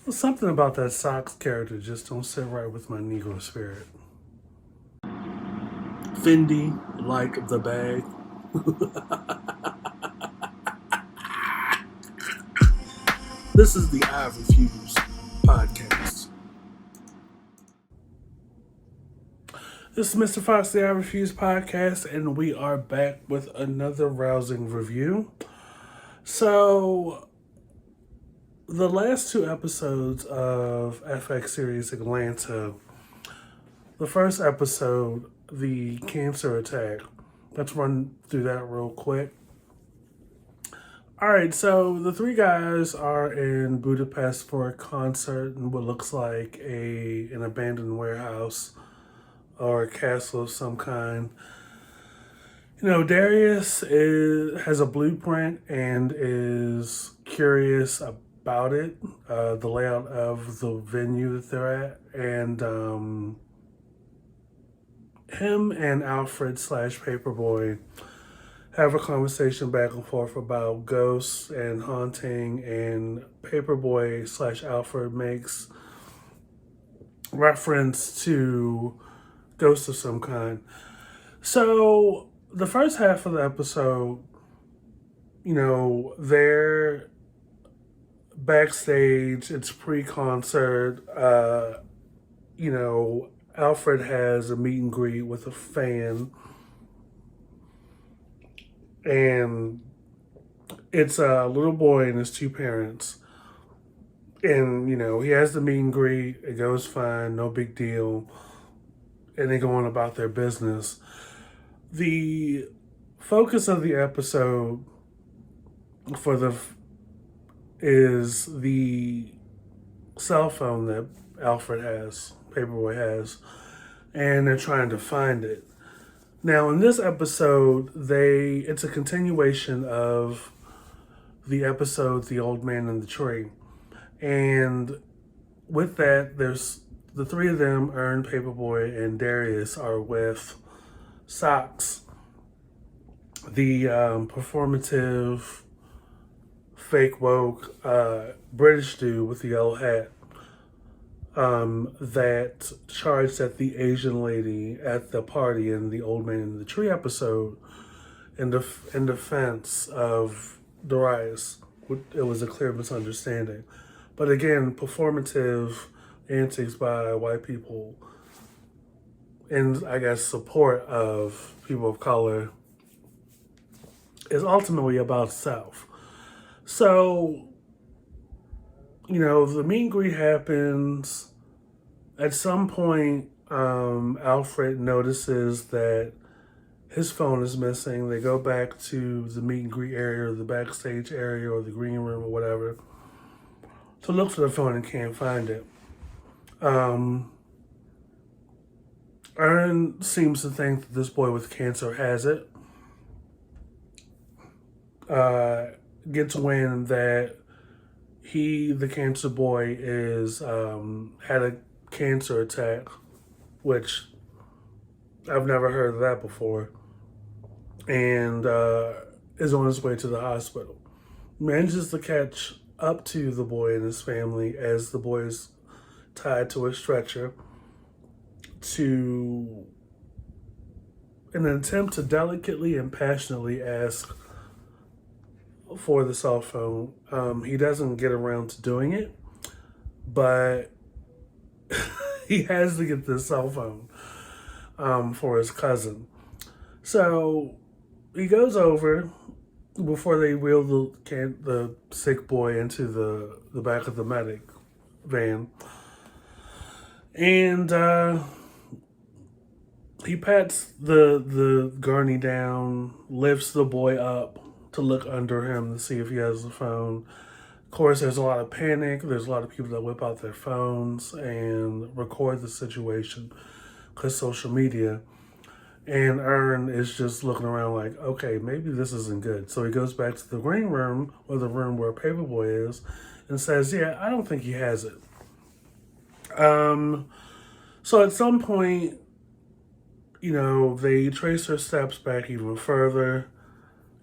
Something about that Socks character just don't sit right with my Negro spirit. Fendi, like the bag. This is the I Refuse podcast. This is Mr. Fox, the I Refuse podcast, and we are back with another rousing review. So, the last two episodes of FX series Atlanta, the first episode, the cancer attack, let's run through that real quick. All right, so the three guys are in Budapest for a concert in what looks like an abandoned warehouse or a castle of some kind. You know, has a blueprint and is curious about it, the layout of the venue that they're at, and him and Alfred slash Paperboy have a conversation back and forth about ghosts and haunting, and Paperboy slash Alfred makes reference to ghosts of some kind. So the first half of the episode, you know, they're backstage, it's pre-concert, you know, Alfred has a meet and greet with a fan, and it's a little boy and his two parents. And, you know, he has the meet and greet. It goes fine. No big deal. And they go on about their business. The focus of the episode is the cell phone that Alfred has, Paperboy has, and they're trying to find it. Now, in this episode, it's a continuation of the episode The Old Man and the Tree. And with that, there's the three of them, Ern, Paperboy, and Darius, are with Socks, the performative, fake woke British dude with the yellow hat that charged at the Asian lady at the party in the Old Man in the Tree episode in defense of Darius. It was a clear misunderstanding. But again, performative antics by white people in, I guess, support of people of color is ultimately about self. So, you know, the meet and greet happens. At some point, Alfred notices that his phone is missing. They go back to the meet and greet area, or the backstage area, or the green room, or whatever, to look for the phone and can't find it. Ern seems to think that this boy with cancer has it. Gets wind that the cancer boy, is had a cancer attack, which I've never heard of that before, and is on his way to the hospital. Manages to catch up to the boy and his family as the boy is tied to a stretcher, in an attempt to delicately and passionately ask for the cell phone. He doesn't get around to doing it, but he has to get this cell phone for his cousin. So he goes over before they wheel the sick boy into the back of the medic van, and he pats the gurney down, lifts the boy up to look under him to see if he has the phone. Of course, there's a lot of panic. There's a lot of people that whip out their phones and record the situation because social media. And Ern is just looking around like, okay, maybe this isn't good. So he goes back to the green room, or the room where Paperboy is, and says, yeah, I don't think he has it. So at some point, you know, they trace their steps back even further.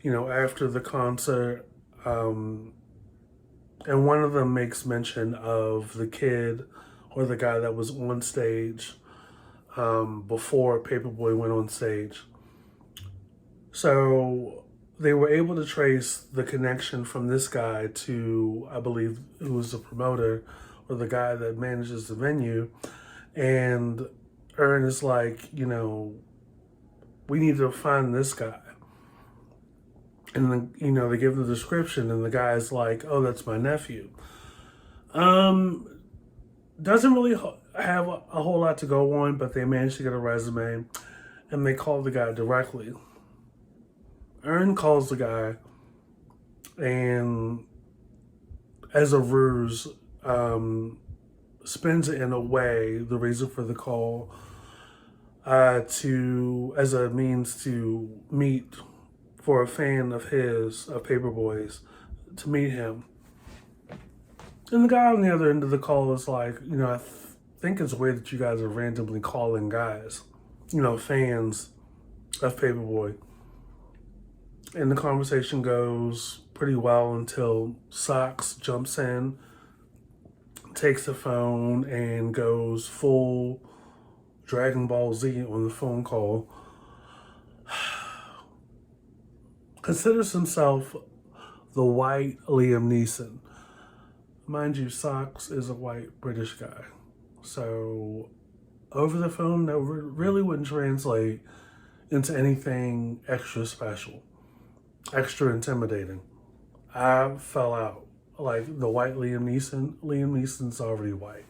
You know, after the concert, And one of them makes mention of the kid or the guy that was on stage before Paperboy went on stage. So they were able to trace the connection from this guy to, I believe, who was the promoter or the guy that manages the venue. And Earn is like, we need to find this guy. And then, they give the description, and the guy's like, "Oh, that's my nephew." Doesn't really have a whole lot to go on, but they managed to get a resume, and they call the guy directly. Earn calls the guy, and as a ruse, spins it in a way, the reason for the call, as a means to meet for a fan of his, of Paperboy's, to meet him. And the guy on the other end of the call is like, I think it's weird that you guys are randomly calling guys, fans of Paperboy. And the conversation goes pretty well until Socks jumps in, takes the phone, and goes full Dragon Ball Z on the phone call. Considers himself the white Liam Neeson. Mind you, Socks is a white British guy. So over the phone, that really wouldn't translate into anything extra special, extra intimidating. I fell out. Like the white Liam Neeson's already white.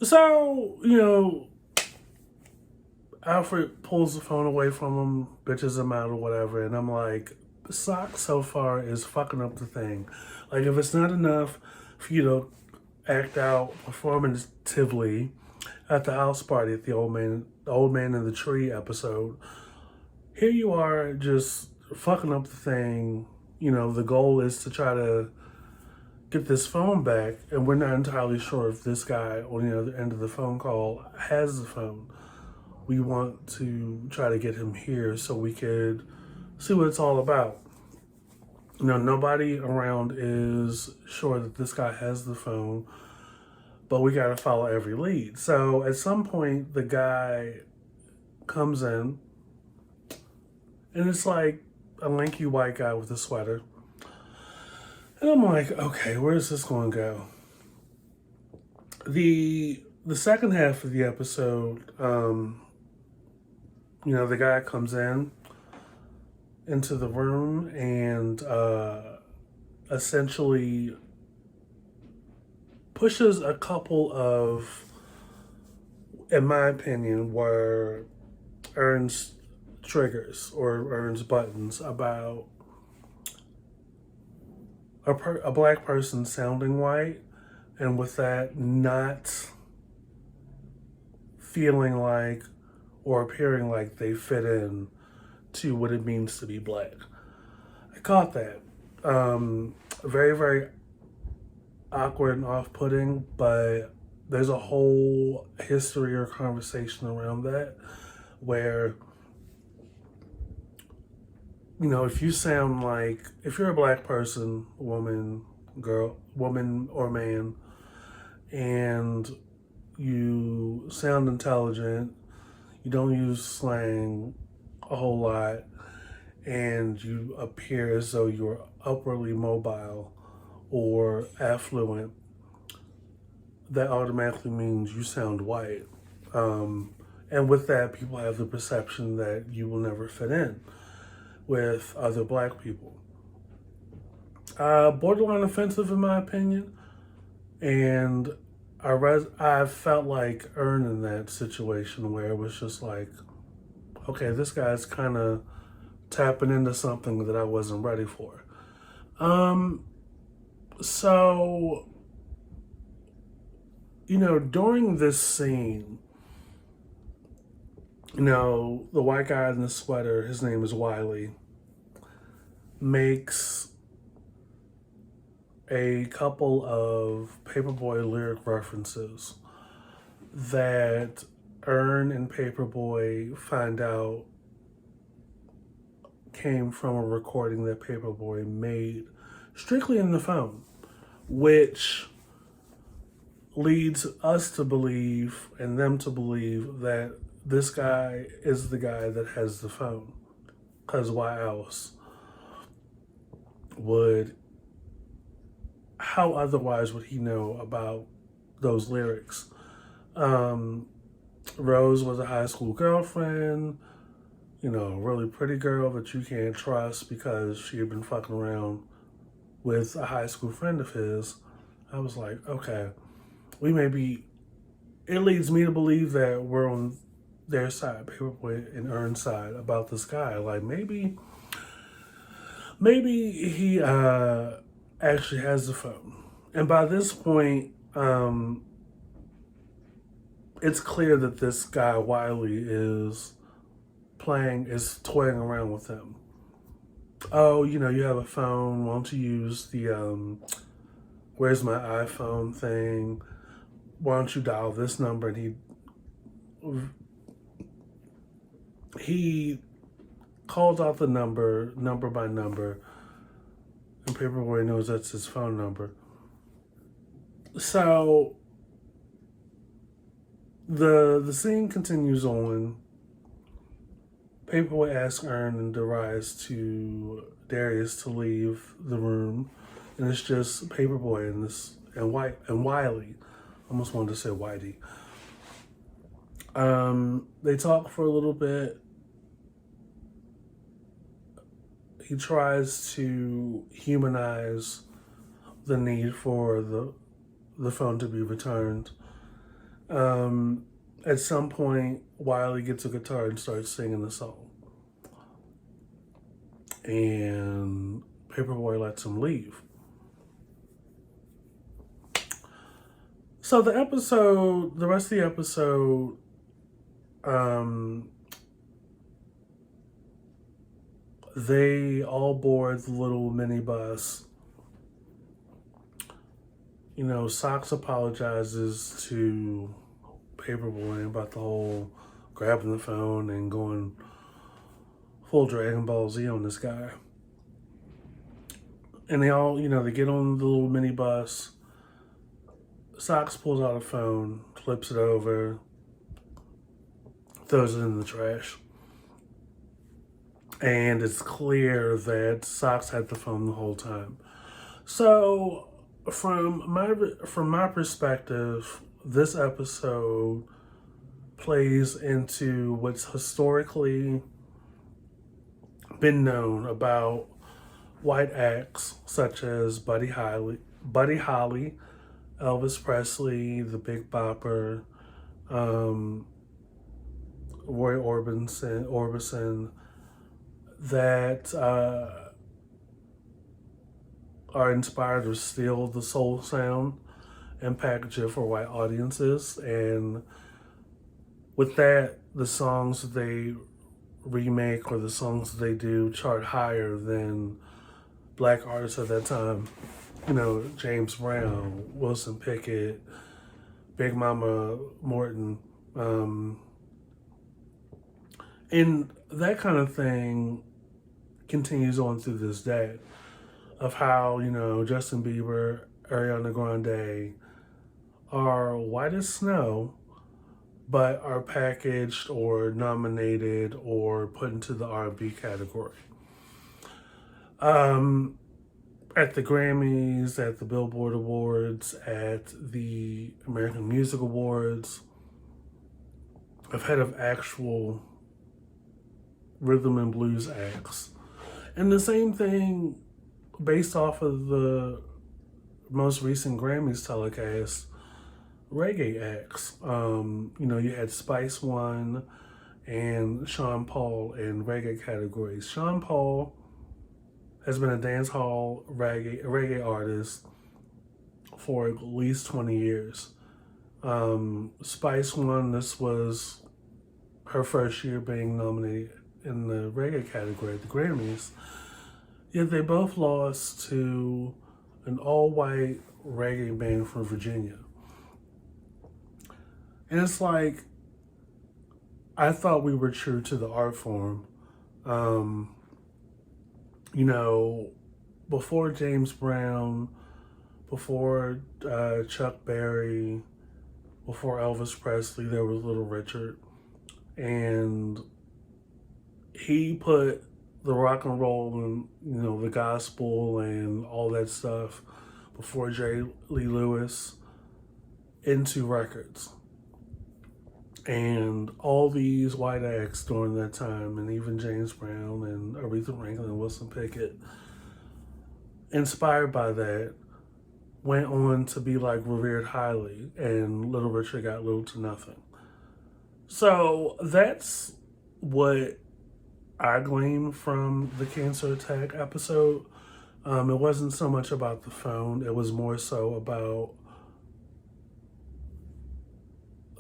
So, Alfred pulls the phone away from him, bitches him out or whatever, and I'm like, Sock so far is fucking up the thing. Like, if it's not enough for you to act out performatively at the house party at the old man in the tree episode, here you are just fucking up the thing. The goal is to try to get this phone back, and we're not entirely sure if this guy on the other end of the phone call has the phone. We want to try to get him here so we could see what it's all about. Nobody around is sure that this guy has the phone, but we got to follow every lead. So at some point, the guy comes in, and it's like a lanky white guy with a sweater. And I'm like, okay, where's this going to go? The second half of the episode, the guy comes into the room and essentially pushes a couple of, in my opinion, were Ern's triggers or Ern's buttons about a black person sounding white, and with that not feeling like or appearing like they fit in to what it means to be black. I caught that. Very, very awkward and off-putting, but there's a whole history or conversation around that where, if you sound like, if you're a black person, woman or man, and you sound intelligent, you don't use slang a whole lot, and you appear as though you're upwardly mobile or affluent, that automatically means you sound white. And with that, people have the perception that you will never fit in with other black people. Borderline offensive in my opinion, and I felt like Ern in that situation where it was just like, okay, this guy's kind of tapping into something that I wasn't ready for. So, during this scene, the white guy in the sweater, his name is Wiley, makes a couple of Paperboy lyric references that Ern and Paperboy find out came from a recording that Paperboy made strictly in the phone, which leads us to believe and them to believe that this guy is the guy that has the phone. Because why else would, how otherwise would he know about those lyrics? Rose was a high school girlfriend, you know, a really pretty girl that you can't trust because she had been fucking around with a high school friend of his. I was like, okay, we may be, it leads me to believe that we're on their side, Paperboy and Earn's side, about this guy. Like maybe he actually has the phone. And by this point, it's clear that this guy Wiley is toying around with him. Oh, you know, you have a phone. Why don't you use the where's my iPhone thing? Why don't you dial this number? And he calls out the number by number, and Paperboy knows that's his phone number. So the scene continues on. Paperboy asks Earn and Darius Darius to leave the room, and it's just Paperboy and Wiley. I almost wanted to say Whitey. They talk for a little bit. He tries to humanize the need for the phone to be returned. At some point, Wiley gets a guitar and starts singing the song. And Paperboy lets him leave. So the rest of the episode, they all board the little minibus. You know, Socks apologizes to Paperboy about the whole grabbing the phone and going full Dragon Ball Z on this guy. And they all, you know, they get on the little minibus. Socks pulls out a phone, flips it over, throws it in the trash. And it's clear that Socks had the phone the whole time. So from my perspective, this episode plays into what's historically been known about white acts such as Buddy Holly, Elvis Presley, the Big Bopper, Roy Orbison, that are inspired to steal the soul sound and package it for white audiences. And with that, the songs that they remake or the songs that they do chart higher than black artists at that time. You know, James Brown, Wilson Pickett, Big Mama Morton, and that kind of thing continues on through this day, of how, you know, Justin Bieber, Ariana Grande are white as snow, but are packaged or nominated or put into the R&B category. At the Grammys, at the Billboard Awards, at the American Music Awards, ahead of actual rhythm and blues acts. And the same thing based off of the most recent Grammys telecast, reggae acts. You know, you had Spice One and Sean Paul in reggae categories. Sean Paul has been a dancehall reggae artist for at least 20 years. Spice One, this was her first year being nominated in the reggae category at the Grammys. Yet they both lost to an all-white reggae band from Virginia. And it's like, I thought we were true to the art form. You know, before James Brown, before Chuck Berry, before Elvis Presley, there was Little Richard. And he put the rock and roll and, the gospel and all that stuff before Jerry Lee Lewis into records. And all these white acts during that time, and even James Brown and Aretha Franklin and Wilson Pickett, inspired by that, went on to be like revered highly, and Little Richard got little to nothing. So that's what I gleaned from the cancer attack episode. It wasn't so much about the phone, it was more so about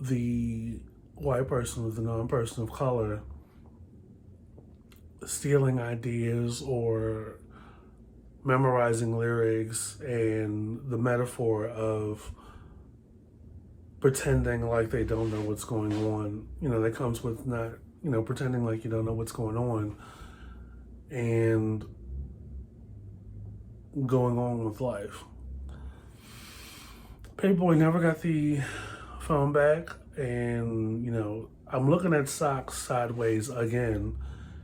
the white person with the non-person of color stealing ideas or memorizing lyrics, and the metaphor of pretending like they don't know what's going on. That comes with not, pretending like you don't know what's going on and going on with life. Paperboy never got the phone back, and I'm looking at Socks sideways again,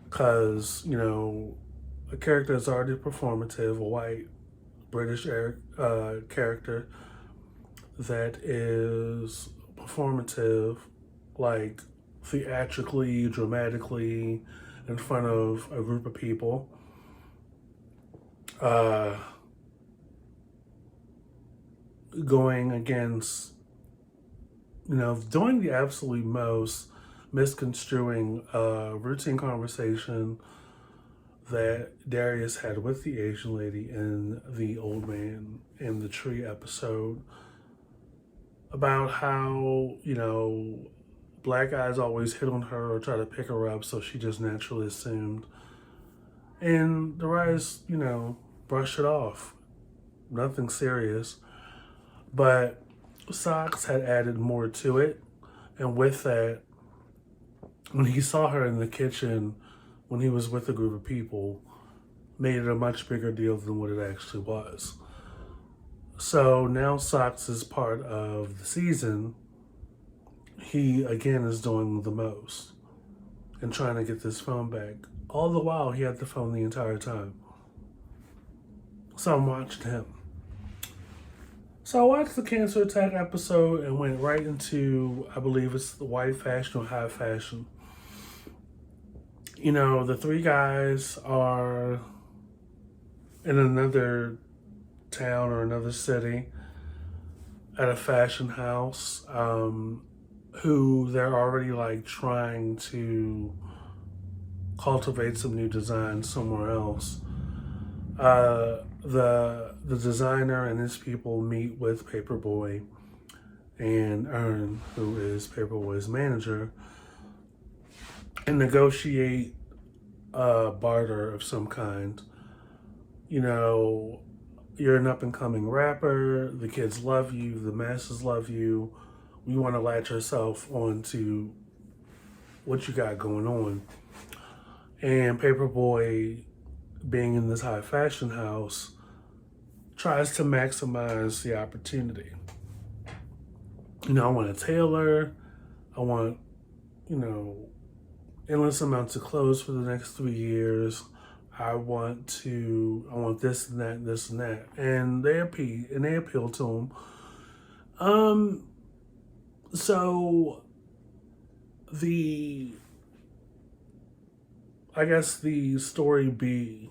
because a character is already performative, a white British character that is performative, like theatrically, dramatically, in front of a group of people. Going against, doing the absolute most, misconstruing a routine conversation that Darius had with the Asian lady in the Old Man in the Tree episode about how, black guys always hit on her or try to pick her up, so she just naturally assumed. And the Rise, brushed it off. Nothing serious. But Socks had added more to it. And with that, when he saw her in the kitchen, when he was with a group of people, made it a much bigger deal than what it actually was. So now Socks is part of the season. He, again, is doing the most and trying to get this phone back. All the while, he had the phone the entire time. So I'm watching him. So I watched the cancer attack episode and went right into, I believe it's the white fashion or high fashion. The three guys are in another town or another city at a fashion house, who they're already like trying to cultivate some new designs somewhere else. The designer and his people meet with Paperboy and Earn, who is Paperboy's manager, and negotiate a barter of some kind. You're an up-and-coming rapper, the kids love you, the masses love you, we want to latch ourselves onto what you got going on. And Paperboy, being in this high fashion house, tries to maximize the opportunity. I want a tailor, I want, endless amounts of clothes for the next 3 years. I want this and that, this and that. And they appeal to him. So I guess the story B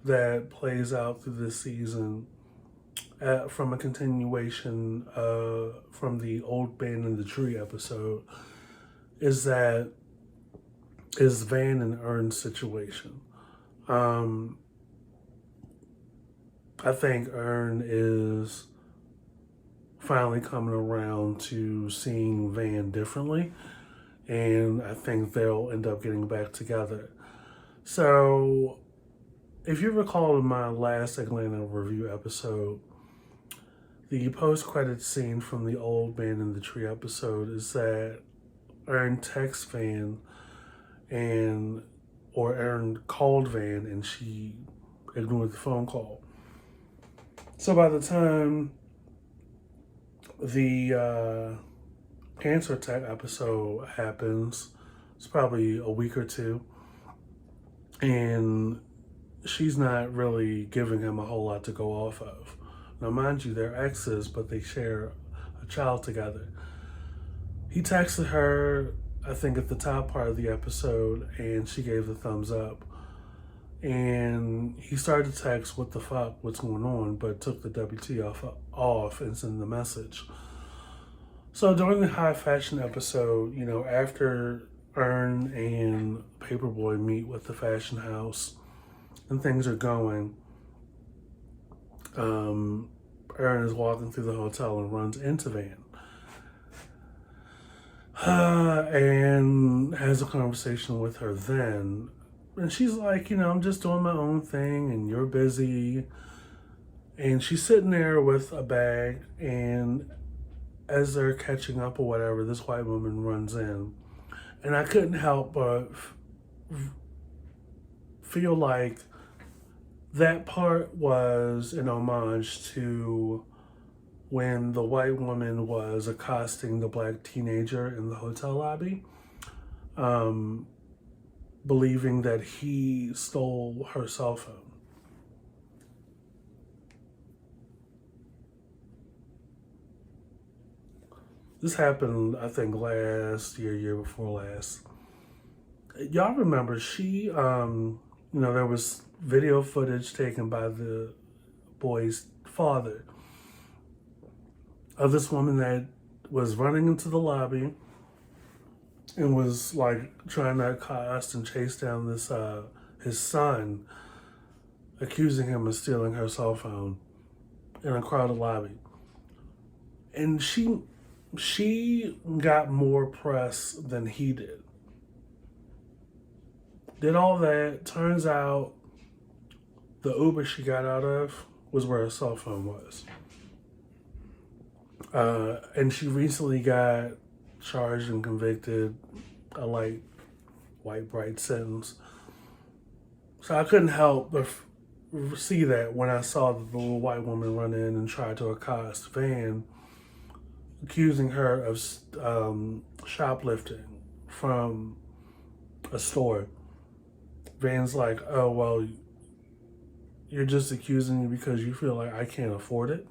that plays out through this season, from a continuation from the Old Man in the Tree episode, is Van and Earn's situation. I think Earn is finally coming around to seeing Van differently, and I think they'll end up getting back together. So, if you recall in my last Atlanta review episode, the post-credit scene from the Old Man in the Tree episode is that Earn texts Van or Earn called Van and she ignored the phone call. So by the time the cancer attack episode happens, it's probably a week or two, and she's not really giving him a whole lot to go off of. Now, mind you, they're exes, but they share a child together. He texted her, I think, at the top part of the episode, and she gave the thumbs up. And he started to text, "What the fuck? What's going on?" But took the WT off and sent the message. So during the high fashion episode, after Earn and Paperboy meet with the fashion house and things are going, Earn is walking through the hotel and runs into Van. And has a conversation with her then. And she's like, I'm just doing my own thing and you're busy. And she's sitting there with a bag, and as they're catching up or whatever, this white woman runs in. And I couldn't help but feel like that part was an homage to when the white woman was accosting the black teenager in the hotel lobby, believing that he stole her cell phone. This happened, I think, last year before last. Y'all remember there was video footage taken by the boy's father of this woman that was running into the lobby and was like trying to accost and chase down this his son, accusing him of stealing her cell phone in a crowded lobby. And she got more press than he did. Did all that. Turns out the Uber she got out of was where her cell phone was. And she recently got charged and convicted, a light, white, bright sentence. So I couldn't help but see that when I saw the little white woman run in and try to accost Van, accusing her of shoplifting from a store. Van's like, "Oh, well, you're just accusing me because you feel like I can't afford it."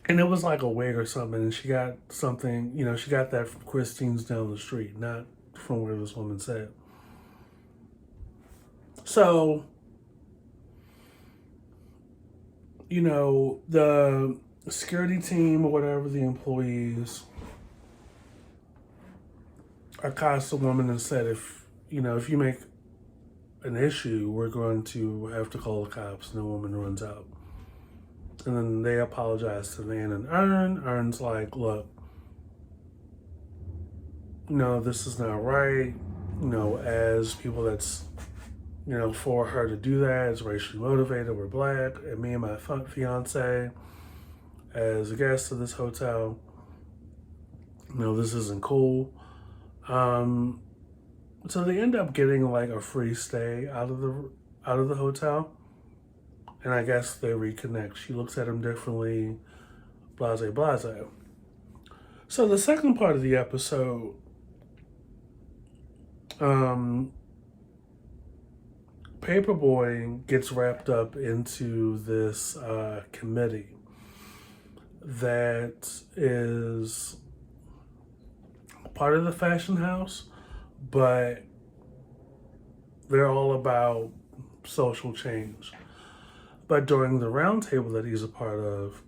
And it was like a wig or something, and she got something, she got that from Christine's down the street, not from where this woman said. So, the security team or whatever, the employees, accosted the woman and said, if you make an issue, we're going to have to call the cops. And the woman runs out. And then they apologize to Van and Earn. Earn's like, "Look, this is not right. As people that's, for her to do that, it's racially motivated. We're black. And me and my fiance, as a guest of this hotel, this isn't cool." So they end up getting like a free stay out of the hotel. And I guess they reconnect. She looks at him differently, blase, blase. So the second part of the episode, Paperboy gets wrapped up into this committee that is part of the fashion house, but they're all about social change. But during the roundtable that he's a part of,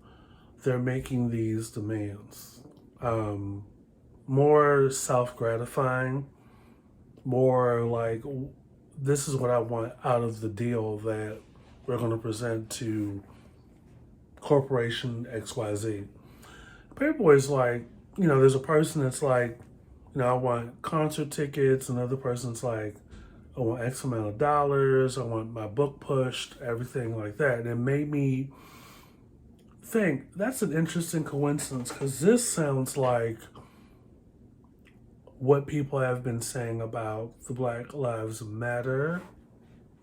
they're making these demands. More self-gratifying, more like, this is what I want out of the deal that we're going to present to Corporation XYZ. Paperboy's like, there's a person that's like, I want concert tickets. Another person's like, I want X amount of dollars. I want my book pushed, everything like that. And it made me think, that's an interesting coincidence, because this sounds like what people have been saying about the Black Lives Matter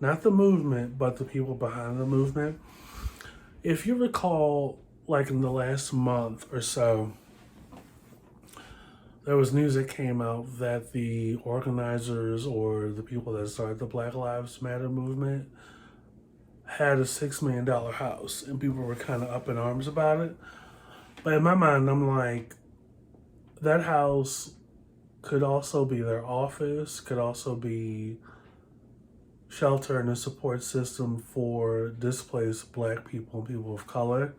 not the movement, but the people behind the movement. If you recall, like in the last month or so, there was news that came out that the organizers or the people that started the Black Lives Matter movement had a $6 million house, and people were kind of up in arms about it. But in my mind, I'm like, that house could also be their office, could also be shelter and a support system for displaced Black people and people of color,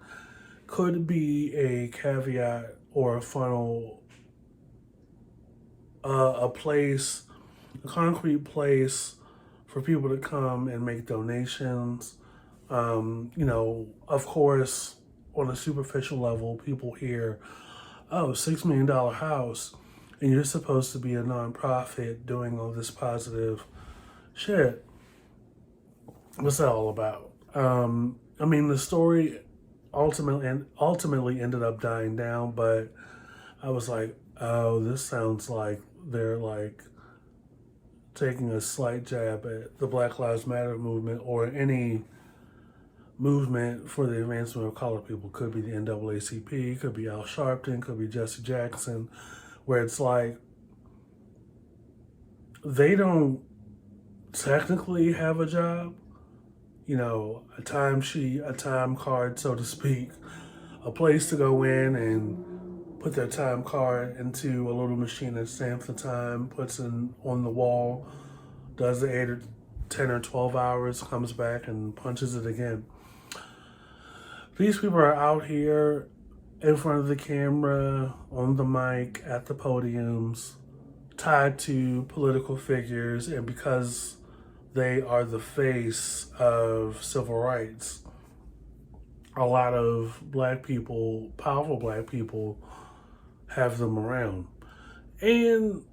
could be a caveat or a funnel, a place, a concrete place for people to come and make donations. Of course, on a superficial level, people hear, oh, $6 million house, and you're supposed to be a nonprofit doing all this positive shit. What's that all about? The story ultimately ended up dying down, but I was like, oh, this sounds like they're like taking a slight jab at the Black Lives Matter movement or any movement for the advancement of colored people. Could be the NAACP, could be Al Sharpton, could be Jesse Jackson, where it's like they don't technically have a job, a timesheet, a time card, so to speak, a place to go in and put their time card into a little machine that stamps the time, puts it on the wall, does the 8 or 10 or 12 hours, comes back and punches it again. These people are out here in front of the camera, on the mic, at the podiums, tied to political figures, and because they are the face of civil rights, a lot of Black people, powerful Black people, have them around. And,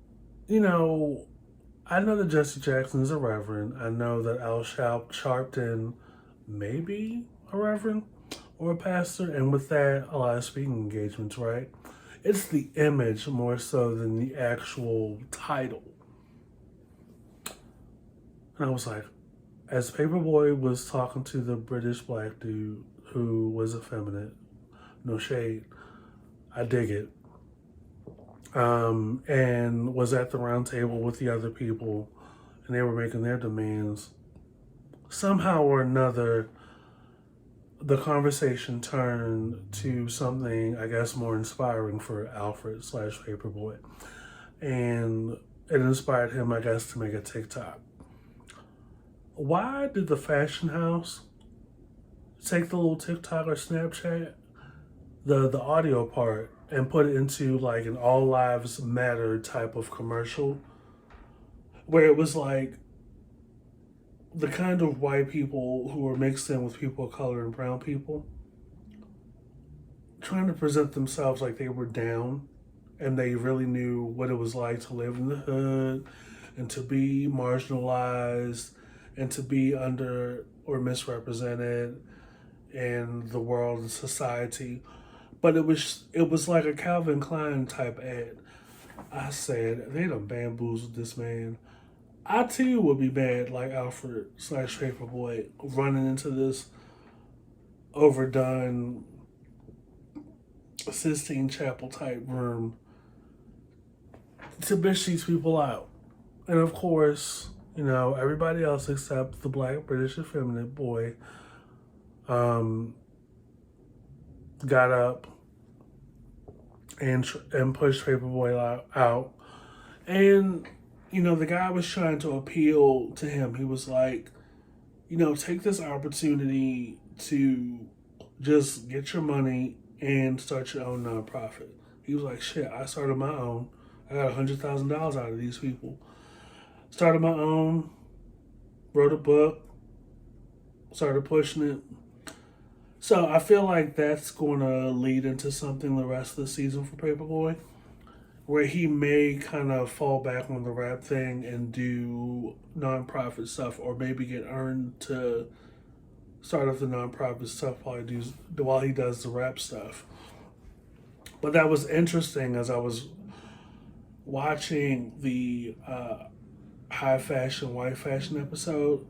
I know that Jesse Jackson is a reverend. I know that Al Sharpton may be a reverend or a pastor. And with that, a lot of speaking engagements, right? It's the image more so than the actual title. And I was like, as Paperboy was talking to the British Black dude who was effeminate, no shade, I dig it. And was at the round table with the other people, and they were making their demands. Somehow or another, the conversation turned to something, I guess, more inspiring for Alfred / Paperboy. And it inspired him, I guess, to make a TikTok. Why did the fashion house take the little TikTok or Snapchat, the audio part, and put it into like an all lives matter type of commercial where it was like the kind of white people who were mixed in with people of color and brown people trying to present themselves like they were down and they really knew what it was like to live in the hood and to be marginalized and to be under or misrepresented in the world and society. But it was like a Calvin Klein type ad. I said, they done bamboozled this man. I too would be bad like Alfred / Paperboy running into this overdone Sistine Chapel type room to bitch these people out. And of course, everybody else except the Black British effeminate boy got up and pushed Paperboy out. And, the guy was trying to appeal to him. He was like, take this opportunity to just get your money and start your own nonprofit. He was like, shit, I started my own. I got $100,000 out of these people. Started my own, wrote a book, started pushing it. So I feel like that's going to lead into something the rest of the season for Paperboy, where he may kind of fall back on the rap thing and do nonprofit stuff, or maybe get earned to start up the nonprofit stuff while he does the rap stuff. But that was interesting as I was watching the high fashion, white fashion episode.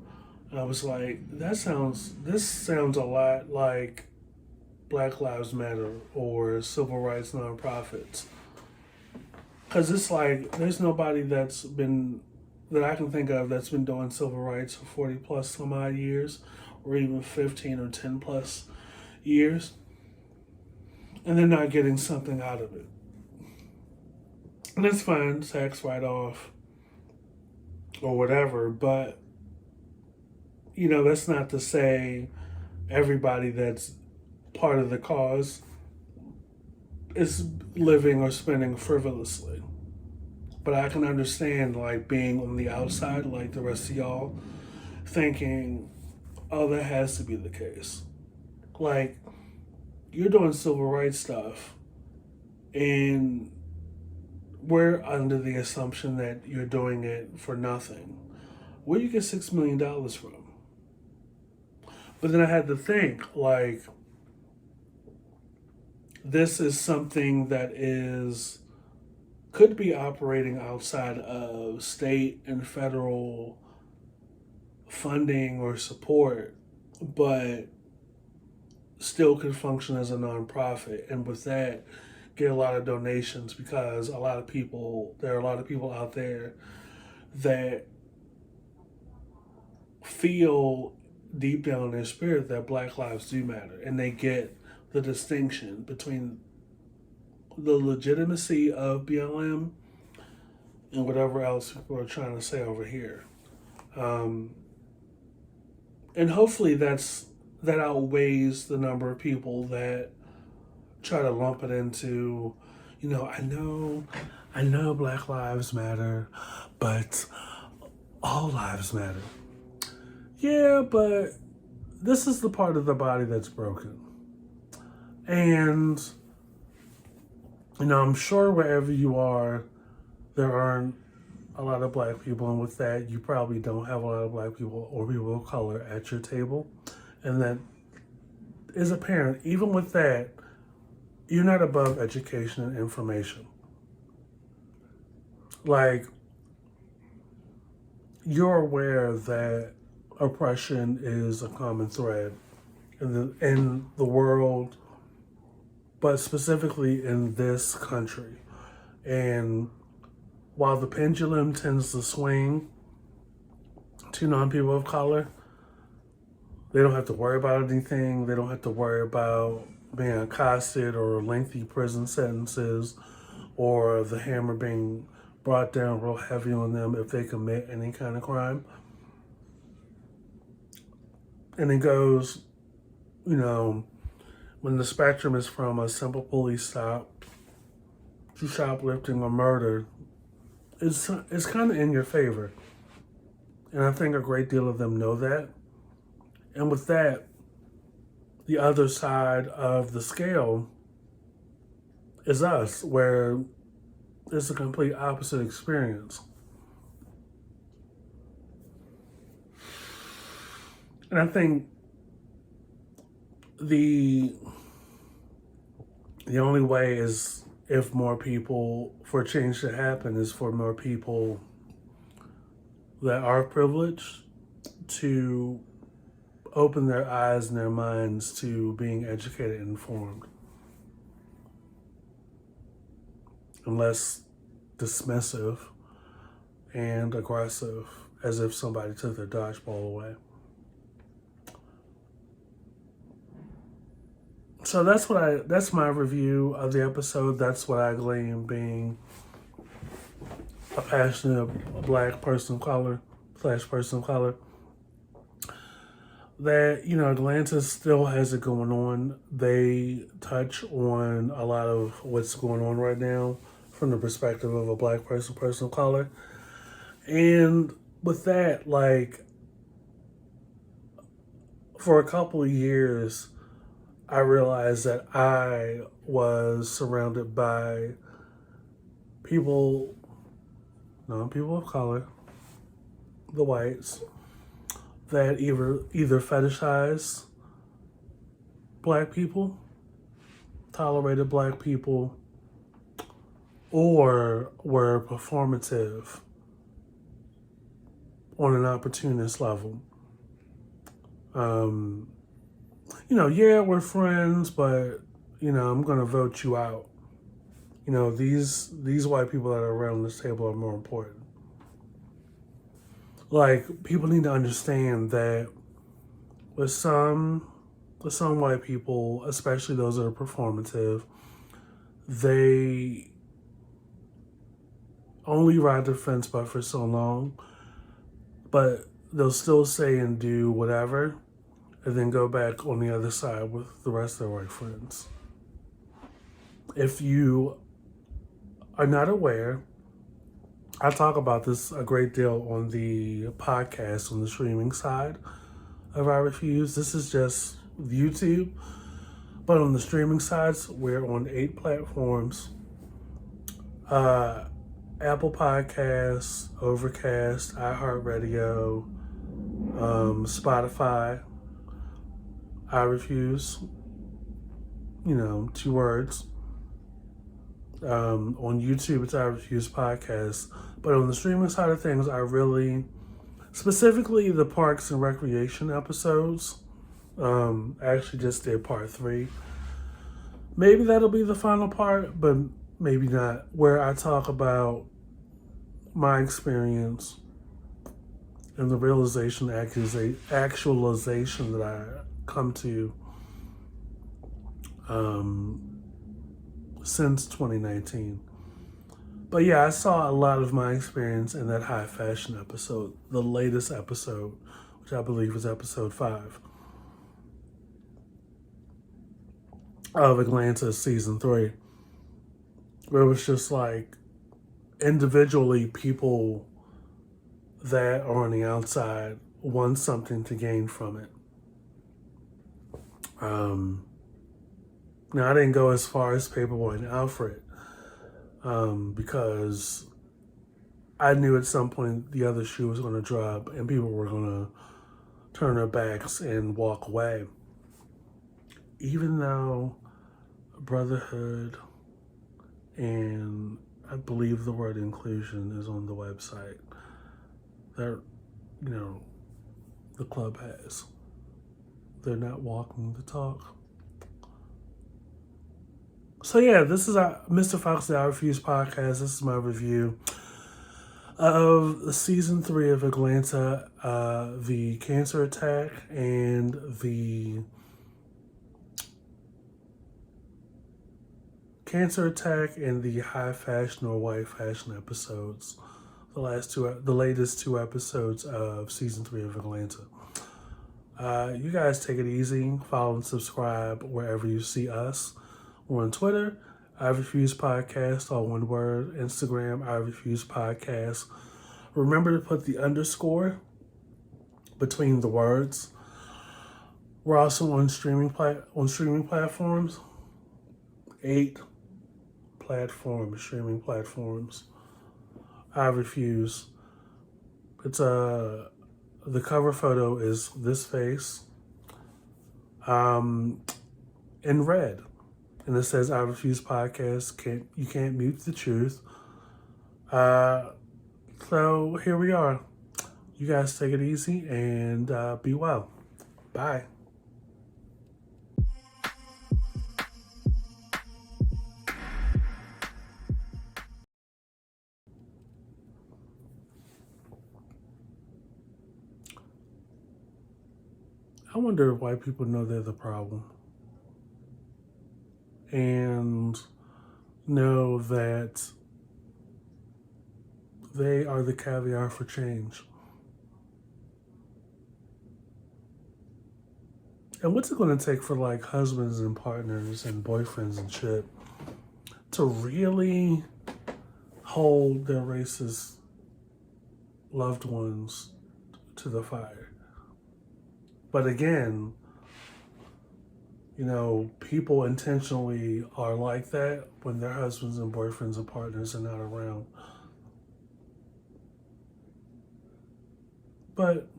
I was like, this sounds a lot like Black Lives Matter or civil rights nonprofits. Because it's like, there's nobody that I can think of that's been doing civil rights for 40 plus some odd years, or even 15 or 10 plus years, and they're not getting something out of it. And that's fine, tax write off or whatever, but that's not to say everybody that's part of the cause is living or spending frivolously. But I can understand, like, being on the outside, like the rest of y'all, thinking, oh, that has to be the case. Like, you're doing civil rights stuff, and we're under the assumption that you're doing it for nothing. Where do you get $6 million from? But then I had to think, like, this is something that could be operating outside of state and federal funding or support, but still could function as a nonprofit. And with that, get a lot of donations, because there are a lot of people out there that feel deep down in their spirit that Black lives do matter, and they get the distinction between the legitimacy of BLM and whatever else people are trying to say over here. Um, and hopefully that outweighs the number of people that try to lump it into, I know Black Lives Matter, but all lives matter. Yeah, but this is the part of the body that's broken. And, I'm sure wherever you are, there aren't a lot of Black people. And with that, you probably don't have a lot of Black people or people of color at your table. And that is apparent. Even with that, you're not above education and information. Like, you're aware that oppression is a common thread in the world, but specifically in this country. And while the pendulum tends to swing to non-people of color, they don't have to worry about anything. They don't have to worry about being accosted or lengthy prison sentences or the hammer being brought down real heavy on them if they commit any kind of crime. And it goes, when the spectrum is from a simple police stop to shoplifting or murder, it's kind of in your favor. And I think a great deal of them know that. And with that, the other side of the scale is us, where it's a complete opposite experience. And I think the only way is for change to happen, is for more people that are privileged to open their eyes and their minds to being educated and informed, and less dismissive and aggressive as if somebody took their dodgeball away. So that's my review of the episode. That's what I glean, being a passionate Black person of color / person of color, that, Atlanta still has it going on. They touch on a lot of what's going on right now from the perspective of a Black person of color. And with that, like, for a couple of years, I realized that I was surrounded by people, non-people of color, the whites, that either fetishize Black people, tolerated Black people, or were performative on an opportunist level. Um, yeah, we're friends, but I'm gonna vote you out. These white people that are around this table are more important. Like, people need to understand that with some white people, especially those that are performative, they only ride the fence but for so long, but they'll still say and do whatever and then go back on the other side with the rest of their white friends. If you are not aware, I talk about this a great deal on the podcast on the streaming side of I Refuse. This is just YouTube, but on the streaming sides, we're on 8 platforms. Apple Podcasts, Overcast, iHeartRadio, Spotify. I Refuse, 2 words. On YouTube, it's I Refuse Podcast. But on the streaming side of things, I really, specifically the Parks and Recreation episodes, I actually just did part 3. Maybe that'll be the final part, but maybe not, where I talk about my experience and the realization, actualization that I come to since 2019. But yeah, I saw a lot of my experience in that high fashion episode, the latest episode, which I believe was episode 5 of Atlanta season 3, where it was just like individually people that are on the outside want something to gain from it. Now, I didn't go as far as Paperboy and Alfred because I knew at some point the other shoe was going to drop and people were going to turn their backs and walk away. Even though brotherhood and I believe the word inclusion is on the website that, the club has. They're not walking the talk. So yeah, this is Mr. Fox's I Refuse podcast. This is my review of the season 3 of Atlanta, the cancer attack and the high fashion or white fashion episodes. The latest 2 episodes of season 3 of Atlanta. You guys take it easy. Follow and subscribe wherever you see us. We're on Twitter, I Refuse Podcast, all one word. Instagram, I Refuse Podcast. Remember to put the underscore between the words. We're also on streaming platforms. 8 streaming platforms. I Refuse. It's the cover photo is this face, in red. And it says I Refuse Podcast. You can't mute the truth. So here we are. You guys take it easy and be well. Bye. I wonder if white people know they're the problem and know that they are the caviar for change. And what's it going to take for like husbands and partners and boyfriends and shit to really hold their racist loved ones to the fire? But again, people intentionally are like that when their husbands and boyfriends and partners are not around. But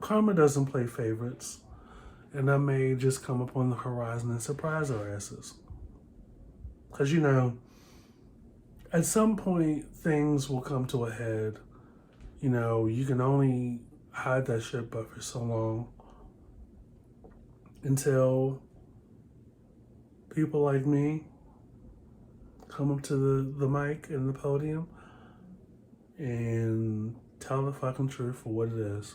karma doesn't play favorites, and that may just come up on the horizon and surprise our asses. Because, at some point, things will come to a head. You can only hide that shit but for so long until people like me come up to the mic and the podium and tell the fucking truth for what it is.